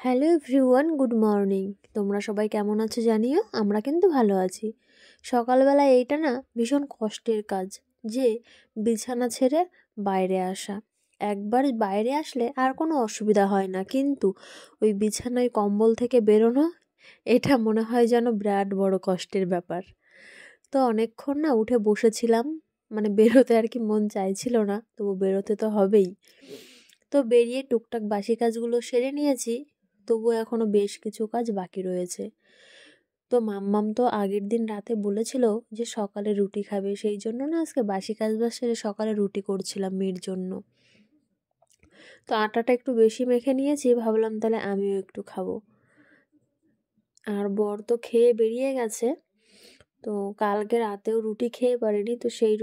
Hello everyone, good morning. তোমরা সবাই কেমন আছো জানিও। আমরা কিন্তু ভালো আছি। সকালবেলা এইটা না ভীষণ কষ্টের কাজ, যে বিছানা ছেড়ে বাইরে আসা। একবার বাইরে আসলে আর কোনো অসুবিধা হয় না, কিন্তু ওই বিছানায় কম্বল থেকে বেরোনো, এটা মনে হয় যেন বিরাট বড় কষ্টের ব্যাপার। তো অনেকক্ষণ না উঠে বসেছিলাম, মানে বেরোতে আর কি মন চাইছিল না, তবু বেরোতে তো হবেই। তো বেরিয়ে টুকটাক বাসি কাজগুলো সেরে নিয়েছি, তবুও এখনো বেশ কিছু কাজ বাকি রয়েছে। তো মাম্মাম তো আগের দিন রাতে বলেছিল যে সকালে রুটি খাবে, সেই জন্য না আজকে বাসি কাজ বাজ সেরে সকালে রুটি করছিলাম মেয়ের জন্য। তো আটাটা একটু বেশি মেখে নিয়েছি, ভাবলাম তাহলে আমিও একটু খাবো। আর বর তো খেয়ে বেরিয়ে গেছে। তো কালকে রাতেও রুটি খেয়ে পারিনি, তো সেই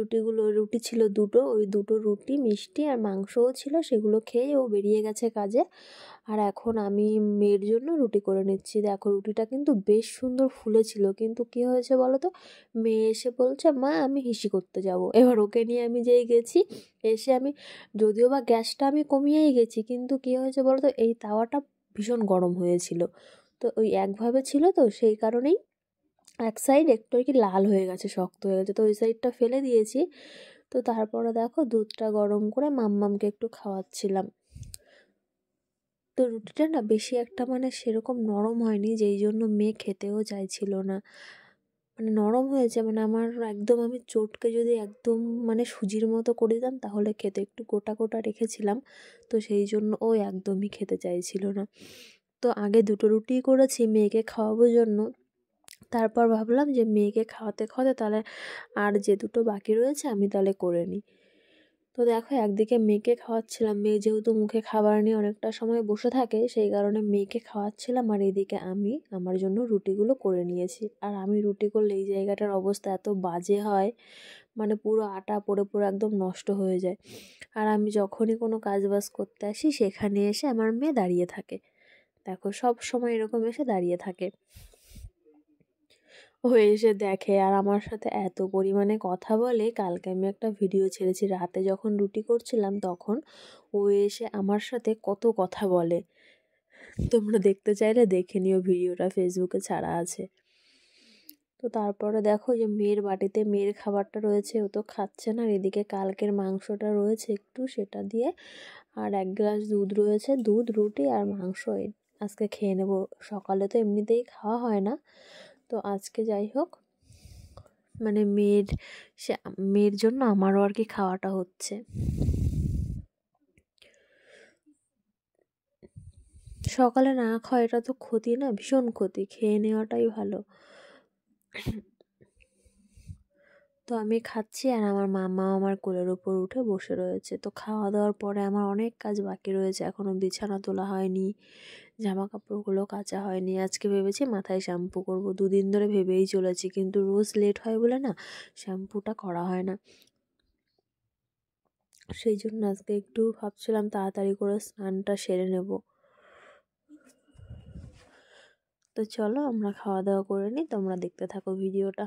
রুটি ছিল দুটো, ওই দুটো রুটি মিষ্টি আর মাংসও ছিল, সেগুলো খেয়ে ও বেরিয়ে গেছে কাজে। আর এখন আমি মেয়ের জন্য রুটি করে নিচ্ছি। দেখো রুটিটা কিন্তু বেশ সুন্দর ফুলেছিল, কিন্তু কি হয়েছে বলো তো, মেয়ে এসে বলছে মা আমি হিসি করতে যাব। এবার ওকে নিয়ে আমি যেই গেছি, এসে আমি যদিও বা গ্যাসটা আমি কমিয়েই গেছি, কিন্তু কি হয়েছে বলো তো, এই তাওয়াটা ভীষণ গরম হয়েছিল। তো ওই একভাবে ছিল, তো সেই কারণেই এক সাইড একটু আর কি লাল হয়ে গেছে, শক্ত হয়ে গেছে, তো ওই সাইডটা ফেলে দিয়েছি। তো তারপরে দেখো দুধটা গরম করে মাম্মামকে একটু খাওয়াচ্ছিলাম। তো রুটিটা না বেশি একটা মানে সেরকম নরম হয়নি, যেই জন্য মেয়ে খেতেও চাইছিল না। মানে নরম হয়েছে, মানে আমার একদম, আমি চটকে যদি একদম মানে সুজির মতো করে দিতাম তাহলে খেতে, একটু গোটা গোটা রেখেছিলাম, তো সেই জন্য ও একদমই খেতে চাইছিল না। তো আগে দুটো রুটিই করেছি মেয়েকে খাওয়ানোর জন্য, তারপর ভাবলাম যে মেয়েকে খাওয়াতে খাওয়াতে তাহলে আর যে দুটো বাকি রয়েছে আমি তাহলে করে নিই। তো দেখো একদিকে মেয়েকে খাওয়াচ্ছিলাম, মেয়ে যেহেতু মুখে খাবার নিয়ে অনেকটা সময় বসে থাকে, সেই কারণে মেয়েকে খাওয়াচ্ছিলাম, আর এদিকে আমি আমার জন্য রুটিগুলো করে নিয়েছি। আর আমি রুটি করলে এই জায়গাটার অবস্থা এত বাজে হয়, মানে পুরো আটা পড়ে পড়ে একদম নষ্ট হয়ে যায়। আর আমি যখনই কোনো কাজ বাজ করতে আসি সেখানে এসে আমার মেয়ে দাঁড়িয়ে থাকে। দেখো সব সময় এরকম এসে দাঁড়িয়ে থাকে, ও এসে দেখে আর আমার সাথে এত পরিমাণে কথা বলে। কালকে আমি একটা ভিডিও ছেড়েছি, রাতে যখন রুটি করছিলাম তখন ও এসে আমার সাথে কত কথা বলে। তোমরা দেখতে চাইলে দেখে নিও, ভিডিওটা ফেসবুকে ছাড়া আছে। তো তারপরে দেখো যে মেয়ের বাটিতে মেয়ের খাবারটা রয়েছে, ও তো খাচ্ছে না। আর এদিকে কালকের মাংসটা রয়েছে একটু, সেটা দিয়ে আর 1 গ্লাস দুধ রয়েছে, দুধ রুটি আর মাংস আজকে খেয়ে নেব। সকালে তো এমনিতেই খাওয়া হয় না, তো আজকে যাই হোক, মানে মেয়ের জন্য আমারও আর কি খাওয়াটা হচ্ছে। সকালে না খাওয়া এটা তো ক্ষতি না, ভীষণ ক্ষতি, খেয়ে নেওয়াটাই ভালো। তো আমি খাচ্ছি আর আমার মামা আমার কোলের উপর উঠে বসে রয়েছে। তো খাওয়া দাওয়ার পরে আমার অনেক কাজ বাকি রয়েছে, এখনও বিছানা তোলা হয়নি, জামা কাপড়গুলো কাচা হয়নি। আজকে ভেবেছি মাথায় শ্যাম্পু করব, 2 দিন ধরে ভেবেই চলেছি, কিন্তু রোজ লেট হয় বলে না শ্যাম্পুটা করা হয় না। সেই জন্য আজকে একটু ভাবছিলাম তাড়াতাড়ি করে স্নানটা সেরে নেব। তো চলো আমরা খাওয়া দাওয়া করে নিই, তোমরা দেখতে থাকো ভিডিওটা।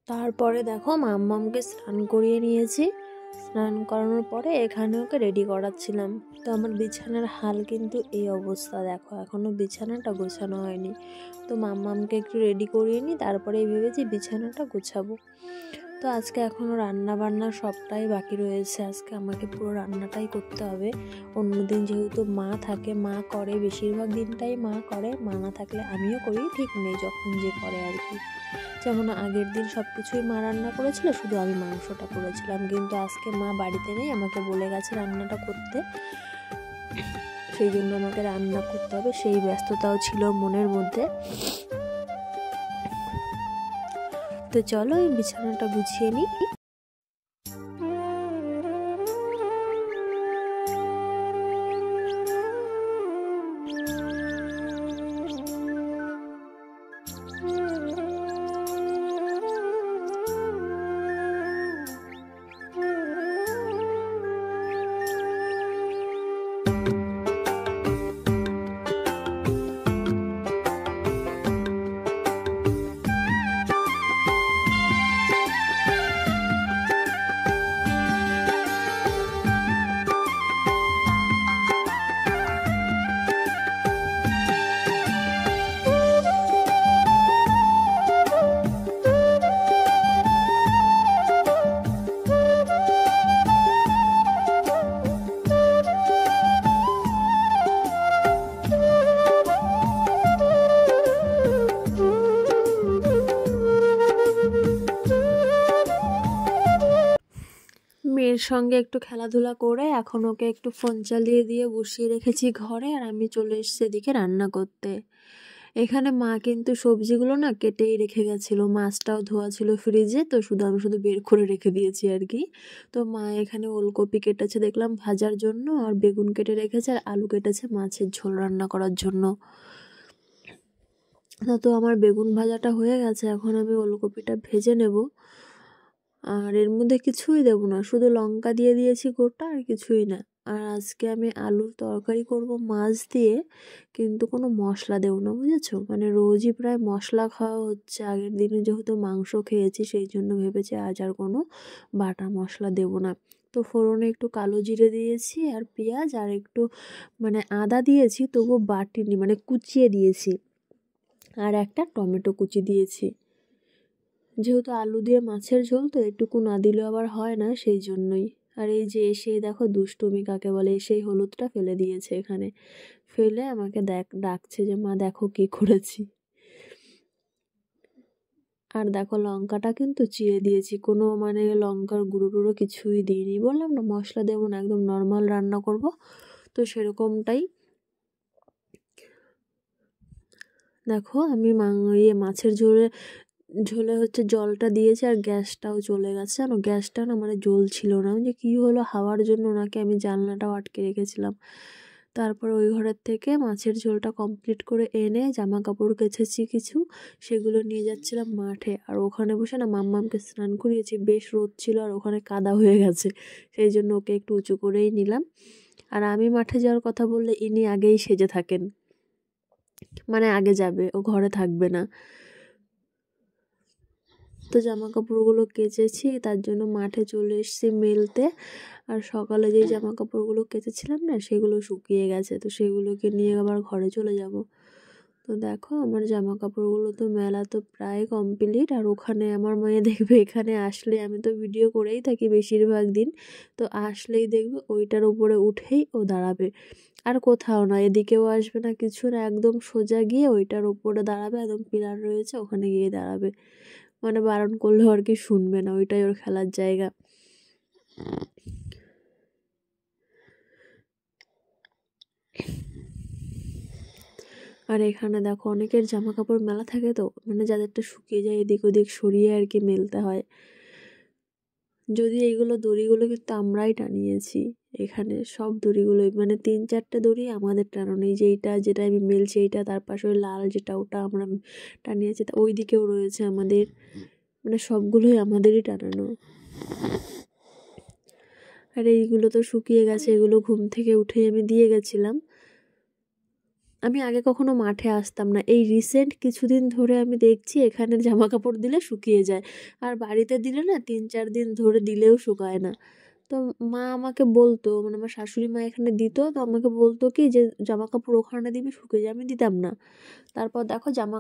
তারপরে দেখো মাম্মামকে স্নান করিয়ে নিয়েছি। স্নান করানোর পরে এখানে ওকে রেডি করাচ্ছিলাম। তো আমার বিছানার হাল কিন্তু এই অবস্থা, দেখো এখনও বিছানাটা গোছানো হয়নি। তো মাম্মামকে একটু রেডি করিয়ে নিই, তারপরে ভেবেছি বিছানাটা গোছাবো। তো আজকে এখনও রান্না বান্না সবটাই বাকি রয়েছে। আজকে আমাকে পুরো রান্নাটাই করতে হবে। অন্যদিন যেহেতু মা থাকে, মা করে, বেশিরভাগ দিনটাই মা করে, মা না থাকলে আমিও করি, ঠিক নেই, যখন যে করে আর কি। যেমন আগের দিন সব কিছুই মা রান্না করেছিল, শুধু আমি মাংসটা করেছিলাম। কিন্তু আজকে মা বাড়িতে নেই, আমাকে বলে গেছে রান্নাটা করতে, সেই জন্য আমাকে রান্না করতে হবে। সেই ব্যস্ততাও ছিল মনের মধ্যে। তো চলো এই বিছানাটা গুছিয়ে নিই। মেয়ের সঙ্গে একটু খেলাধুলা করে এখন ওকে একটু ফোন চালিয়ে দিয়ে বসিয়ে রেখেছি ঘরে, আর আমি চলে এসেছি এদিকে রান্না করতে। এখানে মা কিন্তু সবজিগুলো না কেটেই রেখে গেছিলো, মাছটাও ধোয়া ছিল ফ্রিজে, তো আমি শুধু বের করে রেখে দিয়েছি আর কি। তো মা এখানে ওলকপি কেটেছে দেখলাম ভাজার জন্য, আর বেগুন কেটে রেখেছে, আর আলু কেটেছে মাছের ঝোল রান্না করার জন্য। তো আমার বেগুন ভাজাটা হয়ে গেছে, এখন আমি ওলকপিটা ভেজে নেব। আর এর মধ্যে কিছুই দেবো না, শুধু লঙ্কা দিয়ে দিয়েছি গোটা, আর কিছুই না। আর আজকে আমি আলুর তরকারি করব মাছ দিয়ে, কিন্তু কোনো মশলা দেবো না, বুঝেছো? মানে রোজই প্রায় মশলা খাওয়া হচ্ছে, আগের দিনে যেহেতু মাংস খেয়েছি সেই জন্য ভেবেছি আজ আর কোনো বাটা মশলা দেবো না। তো ফোড়নে একটু কালো জিরে দিয়েছি, আর পেঁয়াজ, আর একটু মানে আদা দিয়েছি, তবুও বাটিনি, মানে কুচিয়ে দিয়েছি, আর একটা টমেটো কুচি দিয়েছি। যেহেতু আলু দিয়ে মাছের ঝোল, তো এটুকু না দিলে আবার হয় না, সেই জন্যই। আর এই যে এসে দেখো দুষ্টুমি কাকে বলে, সেই হলুদটা ফেলে দিয়েছে এখানে, ফেলে আমাকে ডাকছে যে মা দেখো কি করেছি। আর দেখো লঙ্কাটা কিন্তু চিড়ে দিয়েছি, কোনো মানে লঙ্কার গুঁড়ো টুড়ো কিছুই দিইনি। বললাম না মশলা দেবো না, একদম নর্মাল রান্না করব, তো সেরকমটাই। দেখো আমি মাছের ঝোলে হচ্ছে জলটা দিয়েছি, আর গ্যাসটাও চলে গেছে। আর গ্যাসটা না মানে জ্বলছিল না, যে কী হলো, হাওয়ার জন্য নাকি আমি জানলাটাও আটকে রেখেছিলাম। তারপর ওই ঘরের থেকে মাছের ঝোলটা কমপ্লিট করে এনে জামা কাপড় কেচেছি কিছু, সেগুলো নিয়ে যাচ্ছিলাম মাঠে। আর ওখানে বসে না মাম্মামকে স্নান করিয়েছি, বেশ রোদ ছিল আর ওখানে কাদা হয়ে গেছে, সেই জন্য ওকে একটু উঁচু করেই নিলাম। আর আমি মাঠে যাওয়ার কথা বললে ইনি আগেই সেজে থাকেন, মানে আগে যাবে, ও ঘরে থাকবে না। তো জামা কাপড়গুলো কেচেছি, তার জন্য মাঠে চলে এসেছি মেলতে। আর সকালে যেই জামা কাপড়গুলো কেচেছিলাম না, সেগুলো শুকিয়ে গেছে, তো সেগুলোকে নিয়ে আবার ঘরে চলে যাব। তো দেখো আমার জামা কাপড়গুলো তো মেলা তো প্রায় কমপ্লিট। আর ওখানে আমার মেয়ে দেখবে, এখানে আসলে, আমি তো ভিডিও করেই থাকি বেশিরভাগ দিন, তো আসলেই দেখবে ওইটার উপরে উঠেই ও দাঁড়াবে, আর কোথাও না, এদিকেও আসবে না, কিছু না, একদম সোজা গিয়ে ওইটার উপরে দাঁড়াবে, একদম পিলার রয়েছে ওখানে গিয়ে দাঁড়াবে, মানে বারণ করলেও আর কি শুনবে না, ওইটাই ওর খেলার জায়গা। আর এখানে দেখো অনেকের জামা কাপড় মেলা থাকে, তো মানে যাদেরটা শুকিয়ে যায় এদিক ওদিক সরিয়ে আর কি মেলতে হয়। যদি এইগুলো দড়িগুলো কিন্তু আমরাই টানিয়েছি, এখানে সব দড়িগুলোই, মানে 3-4টে দড়ি আমাদের টানানো, এই যে যেটা আমি মেলছি এইটা, তার পাশে ওই লাল যেটা, ওটা আমরা টানিয়েছি, ওই দিকেও রয়েছে আমাদের, মানে সবগুলোই আমাদেরই টানানো। আর এইগুলো তো শুকিয়ে গেছে, এগুলো ঘুম থেকে উঠেই আমি দিয়ে গেছিলাম। আমি আগে কখনো মাঠে আসতাম না, এই রিসেন্ট কিছুদিন ধরে আমি দেখছি এখানে জামা কাপড় দিলে শুকিয়ে যায়, আর বাড়িতে দিলে না 3-4 দিন ধরে দিলেও শুকায় না। তো মা আমাকে বলতো, মানে আমার শাশুড়ি মা এখানে দিত, তো আমাকে বলতো কি যে জামা কাপড় ওখানে দিবি শুকিয়ে যায়, আমি দিতাম না। তারপর দেখো জামা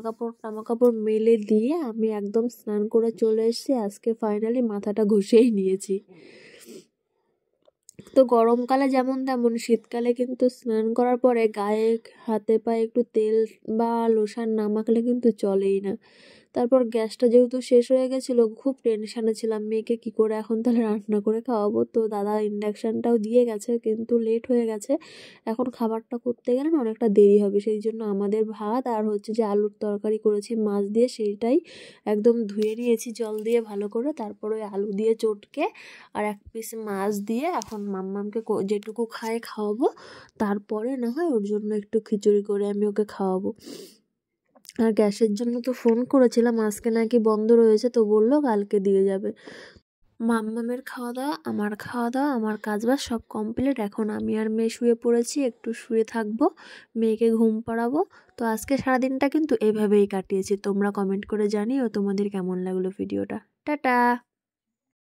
কাপড় মেলে দিয়ে আমি একদম স্নান করে চলে এসেছি। আজকে ফাইনালি মাথাটা ঘষেই নিয়েছি। তো গরমকালে যেমন তেমন শীতকালে কিন্তু স্নান করার পরে গায়ে হাতে পায়ে একটু তেল বা লোশন না মাখলে কিন্তু চলেই না। তারপর গ্যাসটা যেহেতু শেষ হয়ে গেছিলো, খুব টেনশানে ছিলাম মেয়েকে কি করে এখন তাহলে রান্না করে খাওয়াবো। তো দাদা ইন্ডাকশানটাও দিয়ে গেছে, কিন্তু লেট হয়ে গেছে। এখন খাবারটা করতে গেলে না অনেকটা দেরি হবে, সেই জন্য আমাদের ভাত আর হচ্ছে যে আলুর তরকারি করেছি মাছ দিয়ে, সেইটাই একদম ধুয়ে নিয়েছি জল দিয়ে ভালো করে। তারপর ওই আলু দিয়ে চটকে আর এক পিস মাছ দিয়ে এখন মাম্মামকে যেটুকু খাওয়াবো। তারপরে না হয় ওর জন্য একটু খিচুড়ি করে আমি ওকে খাওয়াবো। আর গ্যাসের জন্য তো ফোন করেছিলাম, আজকে নাকি বন্ধ রয়েছে, তো বললো কালকে দিয়ে যাবে। মাম্মামের খাওয়া দাওয়া, আমার কাজ বাজ সব কমপ্লিট। এখন আমি আর মেয়ে শুয়ে পড়েছি, একটু শুয়ে থাকবো, মেয়েকে ঘুম পাড়াবো। তো আজকে সারাদিনটা কিন্তু এভাবেই কাটিয়েছি। তোমরা কমেন্ট করে জানিও তোমাদের কেমন লাগলো ভিডিওটা। টাটা।